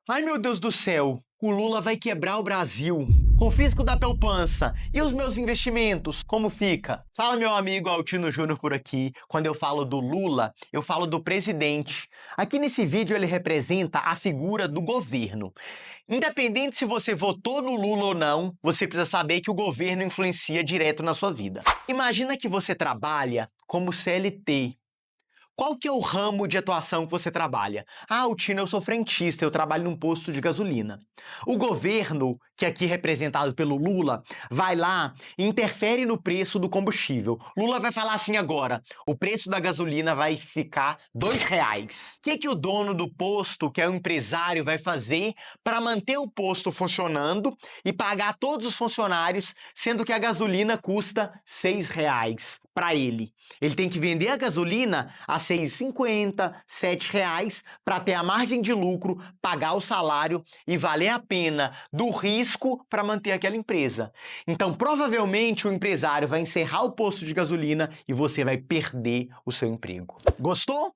Ai, meu Deus do céu, o Lula vai quebrar o Brasil. Confisco da poupança. E os meus investimentos, como fica? Fala, meu amigo Altino Júnior por aqui. Quando eu falo do Lula, eu falo do presidente. Aqui nesse vídeo ele representa a figura do governo. Independente se você votou no Lula ou não, você precisa saber que o governo influencia direto na sua vida. Imagina que você trabalha como CLT. Qual que é o ramo de atuação que você trabalha? Ah, Altino, eu sou frentista, eu trabalho num posto de gasolina. O governo, que aqui é representado pelo Lula, vai lá e interfere no preço do combustível. Lula vai falar assim agora, o preço da gasolina vai ficar R$ 2. O que o dono do posto, que é o empresário, vai fazer para manter o posto funcionando e pagar todos os funcionários, sendo que a gasolina custa R$ 6 para ele? Ele tem que vender a gasolina a R$ 6,50, R$ 7 para ter a margem de lucro, pagar o salário e valer a pena do risco para manter aquela empresa. Então, provavelmente, o empresário vai encerrar o posto de gasolina e você vai perder o seu emprego. Gostou?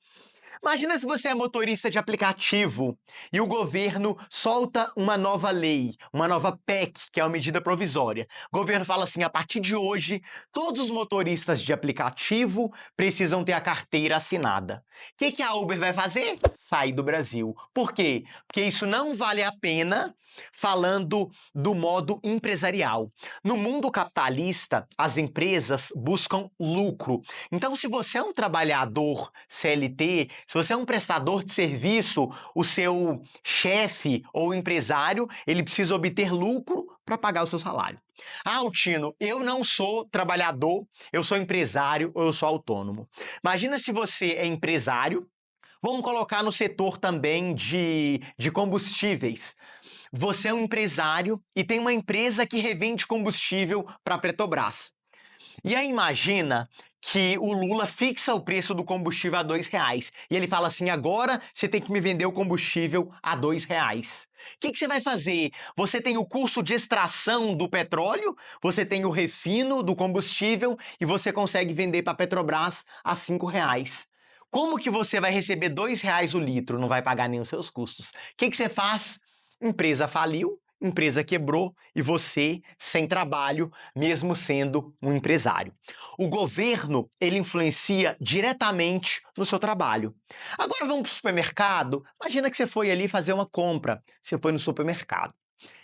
Imagina se você é motorista de aplicativo e o governo solta uma nova lei, uma nova PEC, que é uma medida provisória. O governo fala assim: a partir de hoje, todos os motoristas de aplicativo precisam ter a carteira assinada. O que a Uber vai fazer? Sair do Brasil. Por quê? Porque isso não vale a pena, falando do modo empresarial. No mundo capitalista, as empresas buscam lucro. Então, se você é um trabalhador CLT, se você é um prestador de serviço, o seu chefe ou empresário, ele precisa obter lucro para pagar o seu salário. Ah, Altino, eu não sou trabalhador, eu sou empresário ou eu sou autônomo. Imagina se você é empresário, vamos colocar no setor também de combustíveis. Você é um empresário e tem uma empresa que revende combustível para a Petrobras. E aí imagina que o Lula fixa o preço do combustível a R$ 2. E ele fala assim, agora você tem que me vender o combustível a R$ 2. O que você vai fazer? Você tem o custo de extração do petróleo, você tem o refino do combustível e você consegue vender para a Petrobras a R$ 5. Como que você vai receber R$ 2 o litro? Não vai pagar nem os seus custos. O que você faz? Empresa faliu, empresa quebrou e você sem trabalho, mesmo sendo um empresário. O governo, ele influencia diretamente no seu trabalho. Agora vamos para o supermercado. Imagina que você foi ali fazer uma compra. Você foi no supermercado.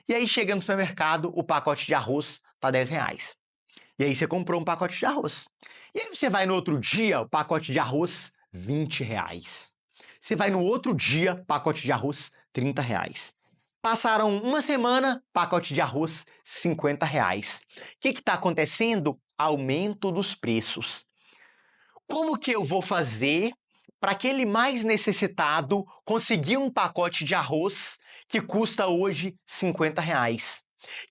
E aí chega no supermercado, o pacote de arroz tá R$ 10. E aí você comprou um pacote de arroz. E aí você vai no outro dia, o pacote de arroz, R$ 20. Você vai no outro dia, pacote de arroz, R$ 30. Passaram uma semana, pacote de arroz, R$ 50. O que está acontecendo? Aumento dos preços. Como que eu vou fazer para aquele mais necessitado conseguir um pacote de arroz que custa hoje R$ 50?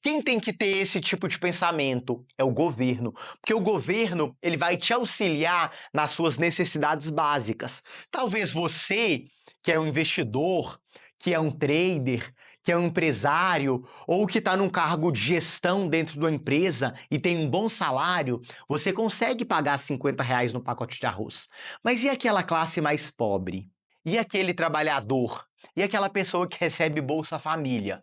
Quem tem que ter esse tipo de pensamento é o governo, porque o governo ele vai te auxiliar nas suas necessidades básicas. Talvez você, que é um investidor, que é um trader, que é um empresário ou que está num cargo de gestão dentro da empresa e tem um bom salário, você consegue pagar R$ 50 no pacote de arroz. Mas e aquela classe mais pobre? E aquele trabalhador? E aquela pessoa que recebe Bolsa Família?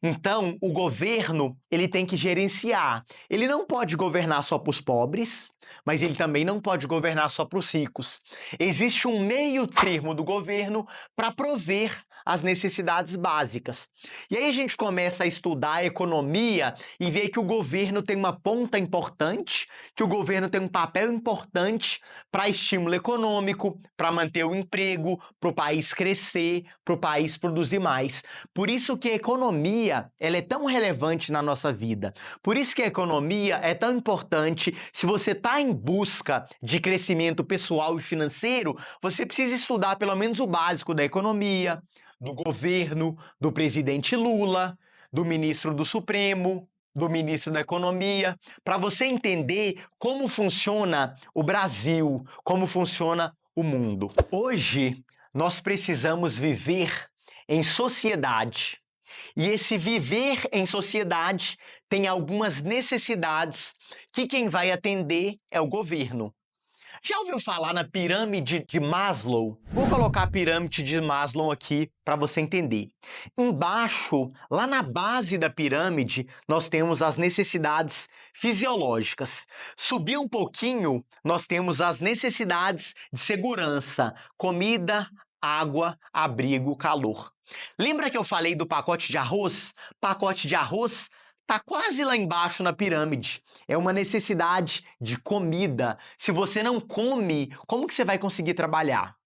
Então, o governo, ele tem que gerenciar. Ele não pode governar só para os pobres, mas ele também não pode governar só para os ricos. Existe um meio termo do governo para prover as necessidades básicas. E aí a gente começa a estudar a economia e ver que o governo tem uma ponta importante, que o governo tem um papel importante para estímulo econômico, para manter o emprego, para o país crescer, para o país produzir mais. Por isso que a economia ela é tão relevante na nossa vida. Por isso que a economia é tão importante. Se você está em busca de crescimento pessoal e financeiro, você precisa estudar pelo menos o básico da economia, do governo, do presidente Lula, do ministro do Supremo, do ministro da Economia, para você entender como funciona o Brasil, como funciona o mundo. Hoje, nós precisamos viver em sociedade. E esse viver em sociedade tem algumas necessidades que quem vai atender é o governo. Já ouviu falar na pirâmide de Maslow? Vou colocar a pirâmide de Maslow aqui para você entender. Embaixo, lá na base da pirâmide, nós temos as necessidades fisiológicas. Subir um pouquinho, nós temos as necessidades de segurança, comida, água, abrigo, calor. Lembra que eu falei do pacote de arroz? Pacote de arroz está quase lá embaixo na pirâmide. É uma necessidade de comida. Se você não come, como que você vai conseguir trabalhar?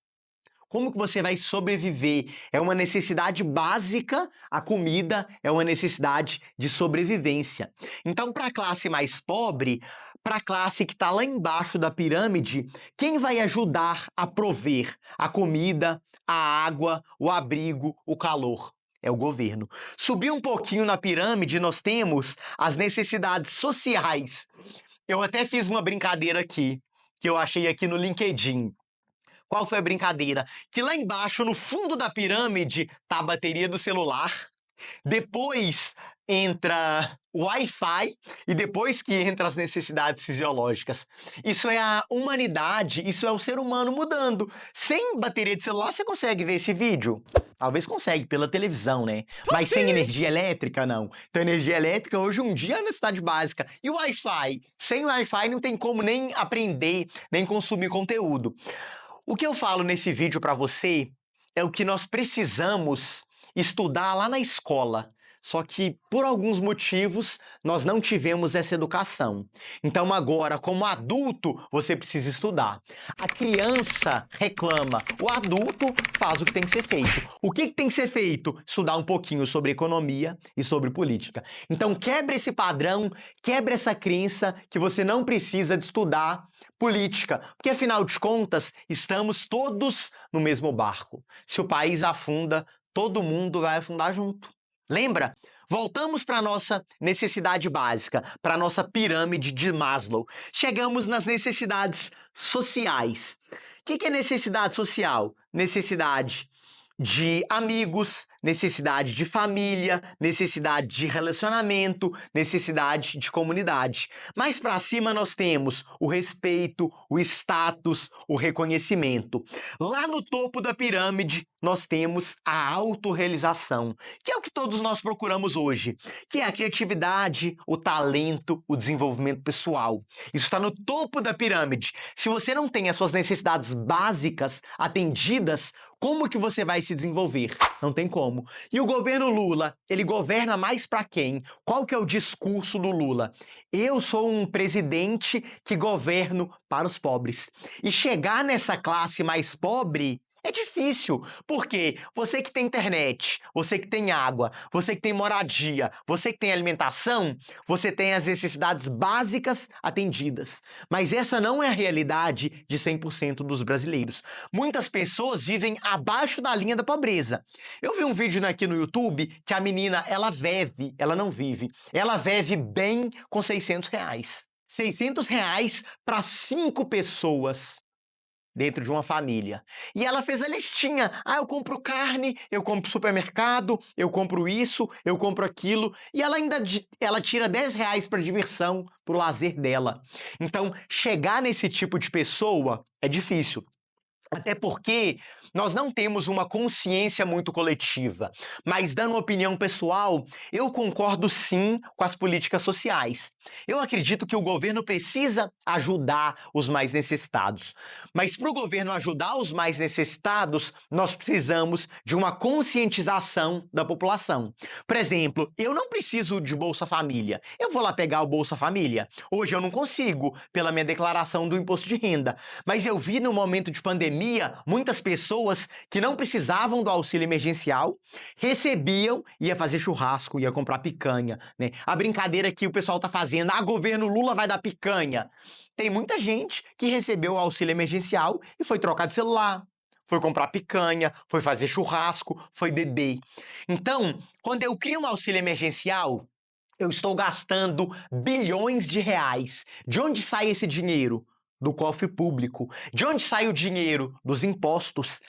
Como que você vai sobreviver? É uma necessidade básica, a comida é uma necessidade de sobrevivência. Então, para a classe mais pobre, para a classe que está lá embaixo da pirâmide, quem vai ajudar a prover a comida, a água, o abrigo, o calor? É o governo. Subir um pouquinho na pirâmide, nós temos as necessidades sociais. Eu até fiz uma brincadeira aqui, que eu achei aqui no LinkedIn. Qual foi a brincadeira? Que lá embaixo, no fundo da pirâmide, tá a bateria do celular. Depois entra o Wi-Fi e depois que entra as necessidades fisiológicas. Isso é a humanidade, isso é o ser humano mudando. Sem bateria de celular, você consegue ver esse vídeo? Talvez consegue pela televisão, né? Mas sem energia elétrica, não. Então, energia elétrica hoje um dia é necessidade básica. E o Wi-Fi? Sem o Wi-Fi não tem como nem aprender, nem consumir conteúdo. O que eu falo nesse vídeo para você é o que nós precisamos estudar lá na escola. Só que, por alguns motivos, nós não tivemos essa educação. Então, agora, como adulto, você precisa estudar. A criança reclama, o adulto faz o que tem que ser feito. O que tem que ser feito? Estudar um pouquinho sobre economia e sobre política. Então, quebra esse padrão, quebra essa crença que você não precisa de estudar política. Porque, afinal de contas, estamos todos no mesmo barco. Se o país afunda, todo mundo vai afundar junto. Lembra? Voltamos para a nossa necessidade básica, para a nossa pirâmide de Maslow. Chegamos nas necessidades sociais. O que é necessidade social? Necessidade de amigos, necessidade de família, necessidade de relacionamento, necessidade de comunidade. Mais para cima nós temos o respeito, o status, o reconhecimento. Lá no topo da pirâmide nós temos a autorrealização, que é o que todos nós procuramos hoje, que é a criatividade, o talento, o desenvolvimento pessoal. Isso está no topo da pirâmide. Se você não tem as suas necessidades básicas atendidas, como que você vai se desenvolver? Não tem como. E o governo Lula, ele governa mais para quem? Qual que é o discurso do Lula? Eu sou um presidente que governo para os pobres. E chegar nessa classe mais pobre é difícil, porque você que tem internet, você que tem água, você que tem moradia, você que tem alimentação, você tem as necessidades básicas atendidas. Mas essa não é a realidade de 100% dos brasileiros. Muitas pessoas vivem abaixo da linha da pobreza. Eu vi um vídeo aqui no YouTube que a menina, ela não vive, ela vive bem com R$600. R$600 para 5 pessoas dentro de uma família. E ela fez a listinha. Ah, eu compro carne, eu compro supermercado, eu compro isso, eu compro aquilo. E ela ainda tira R$10 para diversão, para o lazer dela. Então, chegar nesse tipo de pessoa é difícil. Até porque nós não temos uma consciência muito coletiva. Mas, dando uma opinião pessoal, eu concordo sim com as políticas sociais. Eu acredito que o governo precisa ajudar os mais necessitados. Mas para o governo ajudar os mais necessitados, nós precisamos de uma conscientização da população. Por exemplo, eu não preciso de Bolsa Família. Eu vou lá pegar o Bolsa Família. Hoje eu não consigo, pela minha declaração do imposto de renda. Mas eu vi no momento de pandemia muitas pessoas que não precisavam do auxílio emergencial, recebiam, ia fazer churrasco, ia comprar picanha, né? A brincadeira que o pessoal tá fazendo, governo Lula vai dar picanha. Tem muita gente que recebeu o auxílio emergencial e foi trocar de celular, foi comprar picanha, foi fazer churrasco, foi beber. Então, quando eu crio um auxílio emergencial, eu estou gastando bilhões de reais. De onde sai esse dinheiro? Do cofre público. De onde sai o dinheiro? Dos impostos.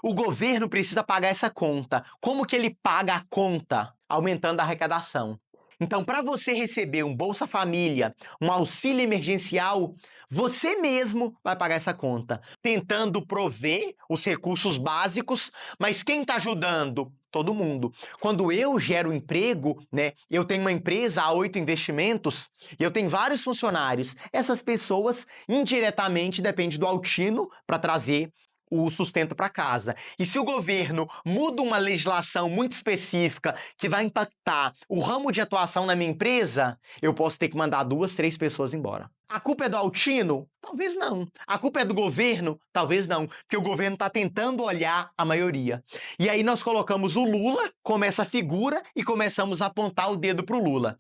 O governo precisa pagar essa conta. Como que ele paga a conta? Aumentando a arrecadação. Então, para você receber um Bolsa Família, um auxílio emergencial, você mesmo vai pagar essa conta, tentando prover os recursos básicos, mas quem está ajudando? Todo mundo. Quando eu gero emprego, né? Eu tenho uma empresa, a 8 Investimentos, e eu tenho vários funcionários. Essas pessoas, indiretamente, dependem do Altino para trazer o sustento para casa. E se o governo muda uma legislação muito específica que vai impactar o ramo de atuação na minha empresa, eu posso ter que mandar 2, 3 pessoas embora. A culpa é do Altino? Talvez não. A culpa é do governo? Talvez não, porque o governo está tentando olhar a maioria. E aí nós colocamos o Lula como essa figura e começamos a apontar o dedo para o Lula.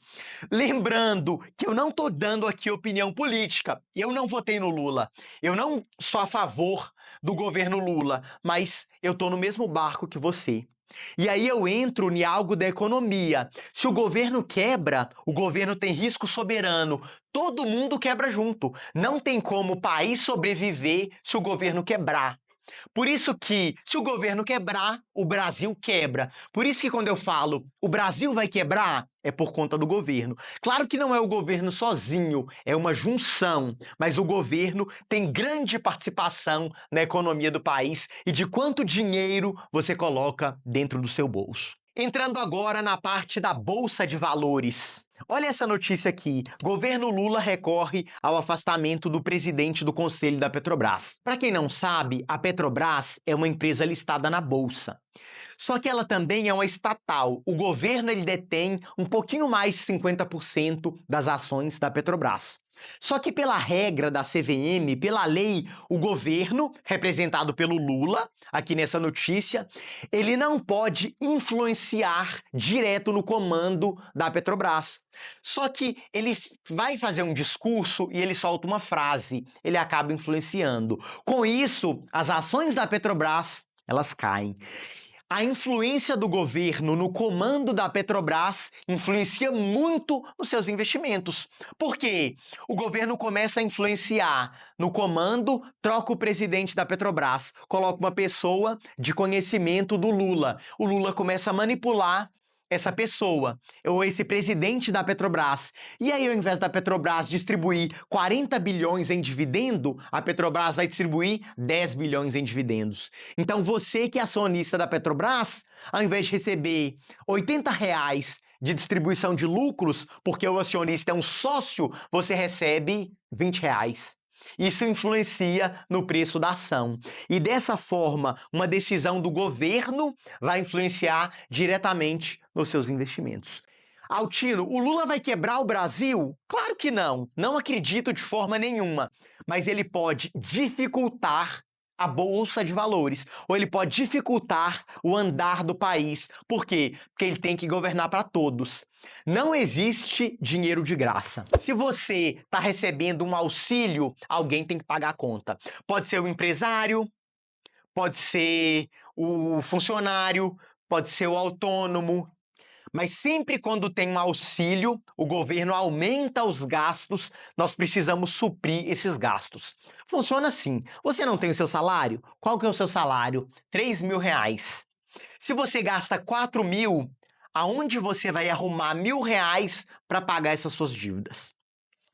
Lembrando que eu não estou dando aqui opinião política. Eu não votei no Lula. Eu não sou a favor do governo Lula, mas eu estou no mesmo barco que você. E aí eu entro em algo da economia. Se o governo quebra, o governo tem risco soberano. Todo mundo quebra junto. Não tem como o país sobreviver se o governo quebrar. Por isso que, se o governo quebrar, o Brasil quebra. Por isso que quando eu falo o Brasil vai quebrar, é por conta do governo. Claro que não é o governo sozinho, é uma junção, mas o governo tem grande participação na economia do país e de quanto dinheiro você coloca dentro do seu bolso. Entrando agora na parte da Bolsa de Valores. Olha essa notícia aqui. Governo Lula recorre ao afastamento do presidente do Conselho da Petrobras. Para quem não sabe, a Petrobras é uma empresa listada na Bolsa. Só que ela também é uma estatal. O governo ele detém um pouquinho mais de 50% das ações da Petrobras. Só que pela regra da CVM, pela lei, o governo, representado pelo Lula, aqui nessa notícia, ele não pode influenciar direto no comando da Petrobras. Só que ele vai fazer um discurso e ele solta uma frase, ele acaba influenciando. Com isso, as ações da Petrobras, elas caem. A influência do governo no comando da Petrobras influencia muito nos seus investimentos. Por quê? O governo começa a influenciar no comando, troca o presidente da Petrobras, coloca uma pessoa de conhecimento do Lula. O Lula começa a manipular essa pessoa, ou esse presidente da Petrobras. E aí, ao invés da Petrobras distribuir 40 bilhões em dividendo, a Petrobras vai distribuir 10 bilhões em dividendos. Então, você que é acionista da Petrobras, ao invés de receber R$ 80 de distribuição de lucros, porque o acionista é um sócio, você recebe R$ 20. Isso influencia no preço da ação. E dessa forma, uma decisão do governo vai influenciar diretamente nos seus investimentos. Altino, o Lula vai quebrar o Brasil? Claro que não. Não acredito de forma nenhuma. Mas ele pode dificultar a Bolsa de Valores, ou ele pode dificultar o andar do país. Por quê? Porque ele tem que governar para todos. Não existe dinheiro de graça. Se você está recebendo um auxílio, alguém tem que pagar a conta. Pode ser o empresário, pode ser o funcionário, pode ser o autônomo. Mas sempre quando tem um auxílio, o governo aumenta os gastos, nós precisamos suprir esses gastos. Funciona assim, você não tem o seu salário? Qual que é o seu salário? R$ 3.000. Se você gasta 4.000, aonde você vai arrumar R$ 1.000 para pagar essas suas dívidas?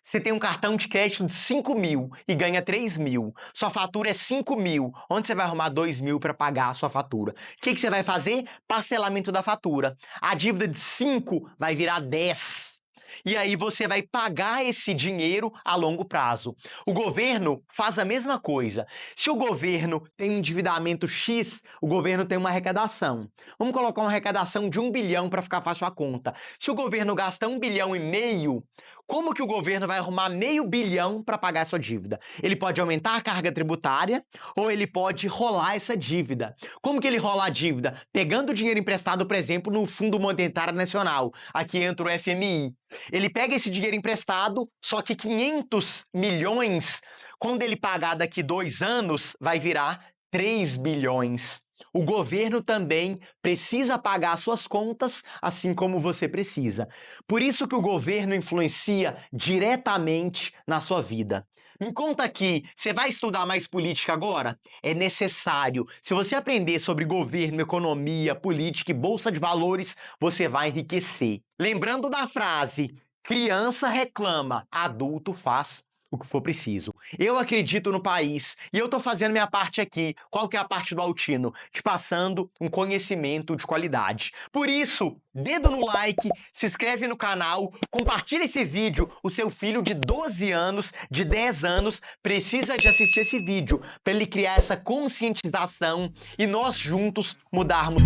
Você tem um cartão de crédito de 5.000 e ganha 3.000. Sua fatura é 5.000. Onde você vai arrumar 2.000 para pagar a sua fatura? O que você vai fazer? Parcelamento da fatura. A dívida de 5 vai virar 10. E aí você vai pagar esse dinheiro a longo prazo. O governo faz a mesma coisa. Se o governo tem um endividamento X, o governo tem uma arrecadação. Vamos colocar uma arrecadação de 1 bilhão para ficar fácil a conta. Se o governo gasta 1,5 bilhão, como que o governo vai arrumar meio bilhão para pagar a sua dívida? Ele pode aumentar a carga tributária ou ele pode rolar essa dívida. Como que ele rola a dívida? Pegando o dinheiro emprestado, por exemplo, no Fundo Monetário Nacional. Aqui entra o FMI. Ele pega esse dinheiro emprestado, só que 500 milhões, quando ele pagar daqui 2 anos, vai virar 3 bilhões. O governo também precisa pagar suas contas, assim como você precisa. Por isso que o governo influencia diretamente na sua vida. Me conta aqui, você vai estudar mais política agora? É necessário. Se você aprender sobre governo, economia, política e bolsa de valores, você vai enriquecer. Lembrando da frase: criança reclama, adulto faz o que for preciso. Eu acredito no país e eu tô fazendo minha parte aqui. Qual que é a parte do Altino? Te passando um conhecimento de qualidade. Por isso, dedo no like, se inscreve no canal, compartilha esse vídeo. O seu filho de 12 anos, de 10 anos, precisa de assistir esse vídeo para ele criar essa conscientização e nós juntos mudarmos